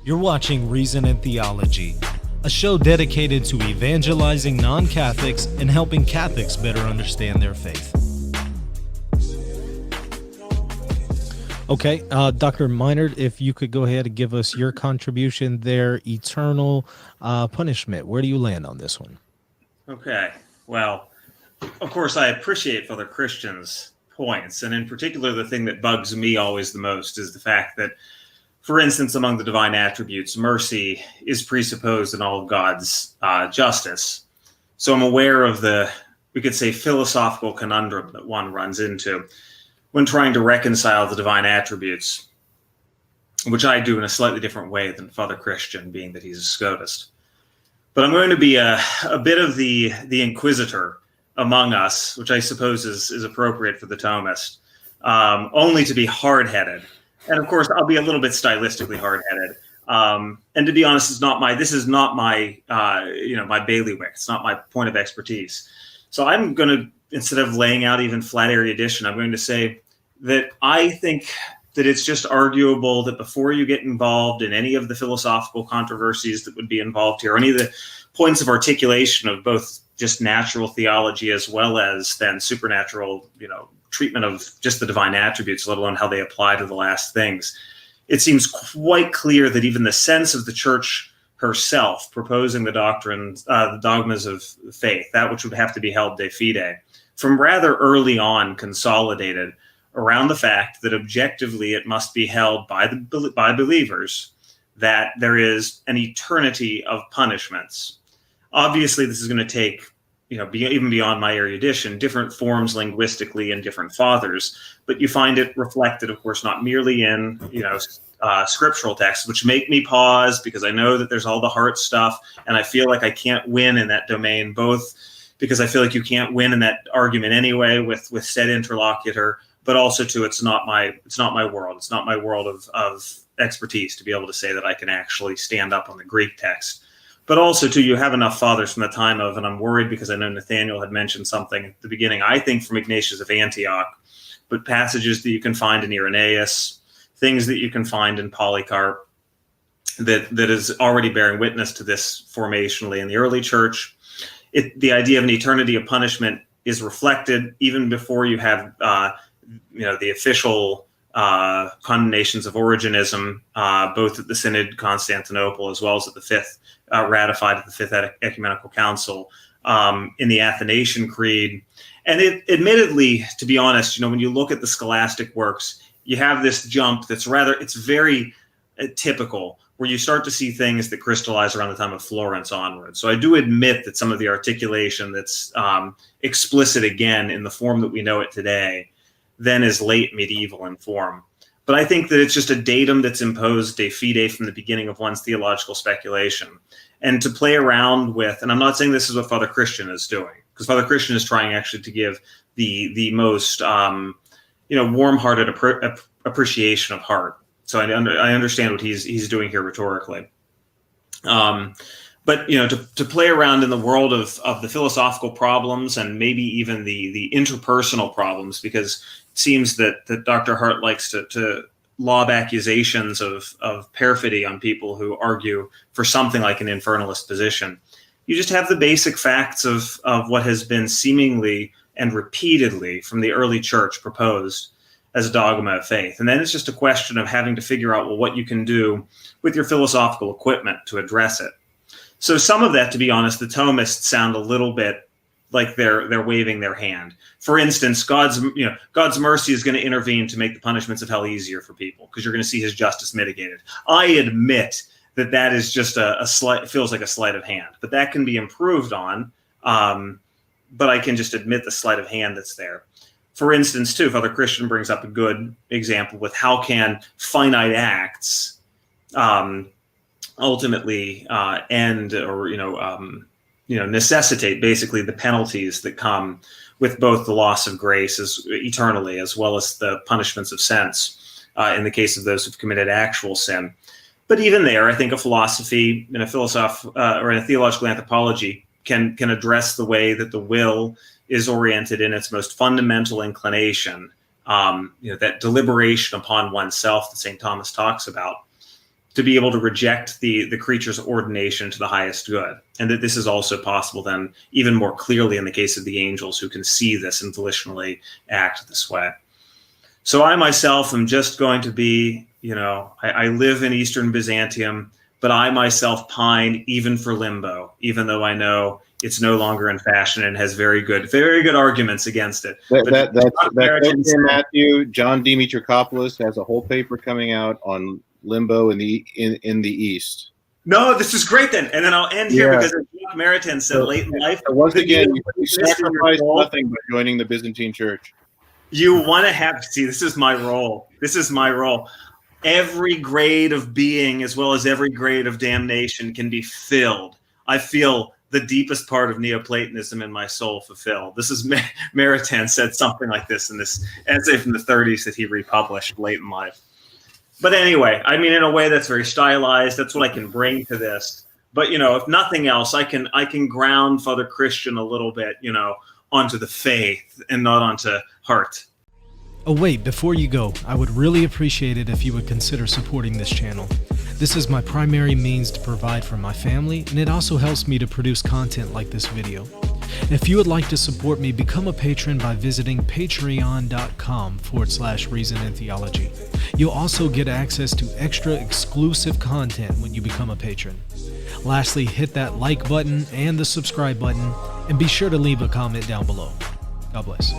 You're watching Reason and Theology, a show dedicated to evangelizing non-Catholics and helping Catholics better understand their faith. Okay, Dr. Meinert, if you could go ahead and give us your contribution there, eternal punishment. Where do you land on this one? Okay, well, of course, I appreciate Father Christian's points, and in particular, the thing that bugs me always the most is the fact that, for instance, among the divine attributes, mercy is presupposed in all of God's justice. So I'm aware of the, we could say, philosophical conundrum that one runs into when trying to reconcile the divine attributes, which I do in a slightly different way than Father Christian, being that he's a Scotist. But I'm going to be a bit of the inquisitor among us, which I suppose is appropriate for the Thomist, only to be hard-headed. And of course, I'll be a little bit stylistically hard-headed. And to be honest, this is not my my bailiwick. It's not my point of expertise. So I'm going to, instead of laying out even flat erudition, I'm going to say that I think that it's just arguable that before you get involved in any of the philosophical controversies that would be involved here, any of the points of articulation of both just natural theology as well as then supernatural, treatment of just the divine attributes, let alone how they apply to the last things, it seems quite clear that even the sense of the Church herself proposing the doctrines, the dogmas of faith, that which would have to be held de fide, from rather early on consolidated around the fact that objectively it must be held by believers that there is an eternity of punishments. Obviously, this is going to take, even beyond my erudition, different forms linguistically in different fathers, but you find it reflected, of course, not merely in, scriptural texts, which make me pause because I know that there's all the heart stuff, and I feel like I can't win in that domain, both because I feel like you can't win in that argument anyway with said interlocutor, but also too, it's not my world. It's not my world of expertise to be able to say that I can actually stand up on the Greek text. But also too, you have enough fathers from the time of, and I'm worried because I know Nathaniel had mentioned something at the beginning, I think from Ignatius of Antioch, but passages that you can find in Irenaeus, things that you can find in Polycarp, that is already bearing witness to this formationally in the early church. The idea of an eternity of punishment is reflected even before you have the official condemnations of Origenism, both at the Synod Constantinople as well as at the fifth, ratified at the Fifth Ecumenical Council, in the Athanasian Creed. And it, admittedly, to be honest, when you look at the scholastic works, you have this jump it's very typical, where you start to see things that crystallize around the time of Florence onward. So I do admit that some of the articulation that's explicit again in the form that we know it today then is late medieval in form. But I think that it's just a datum that's imposed de fide from the beginning of one's theological speculation. And to play around with, and I'm not saying this is what Father Christian is doing, because Father Christian is trying actually to give the most warm-hearted appreciation of heart. So I understand what he's doing here rhetorically. But to play around in the world of the philosophical problems and maybe even the interpersonal problems, because it seems that Dr. Hart likes to lob accusations of perfidy on people who argue for something like an infernalist position. You just have the basic facts of what has been seemingly and repeatedly from the early church proposed as a dogma of faith. And then it's just a question of having to figure out, what you can do with your philosophical equipment to address it. So some of that, to be honest, the Thomists sound a little bit like they're waving their hand. For instance, God's mercy is going to intervene to make the punishments of hell easier for people because you're going to see his justice mitigated. I admit that is just feels like a sleight of hand, but that can be improved on. But I can just admit the sleight of hand that's there. For instance, too, Father Christian brings up a good example with how can finite acts ultimately end or necessitate basically the penalties that come with both the loss of grace eternally as well as the punishments of sense in the case of those who've committed actual sin. But even there, I think a philosophy and a or in a theological anthropology can address the way that the will is oriented in its most fundamental inclination, that deliberation upon oneself that St. Thomas talks about. to be able to reject the creature's ordination to the highest good. And that this is also possible then even more clearly in the case of the angels, who can see this and volitionally act this way. So I myself am just going to be, I live in Eastern Byzantium, but I myself pine even for limbo, even though I know it's no longer in fashion and has very good arguments against it. That's okay, Matthew. John Dimitrikopoulos has a whole paper coming out on limbo in the East. No, this is great then. And then I'll end here because as Jacques Maritain said late in life, once again, you sacrifice nothing by joining the Byzantine Church. You want to this is my role. This is my role. Every grade of being as well as every grade of damnation can be filled. I feel the deepest part of Neoplatonism in my soul fulfilled. This is Maritain said something like this in this essay from the 30s that he republished late in life. But anyway, I mean, in a way that's very stylized. That's what I can bring to this. But, if nothing else, I can ground Father Christian a little bit, onto the faith and not onto heart. Oh wait, before you go, I would really appreciate it if you would consider supporting this channel. This is my primary means to provide for my family, and it also helps me to produce content like this video. If you would like to support me, become a patron by visiting patreon.com/Reason and Theology. You'll also get access to extra exclusive content when you become a patron. Lastly, hit that like button and the subscribe button, and be sure to leave a comment down below. God bless.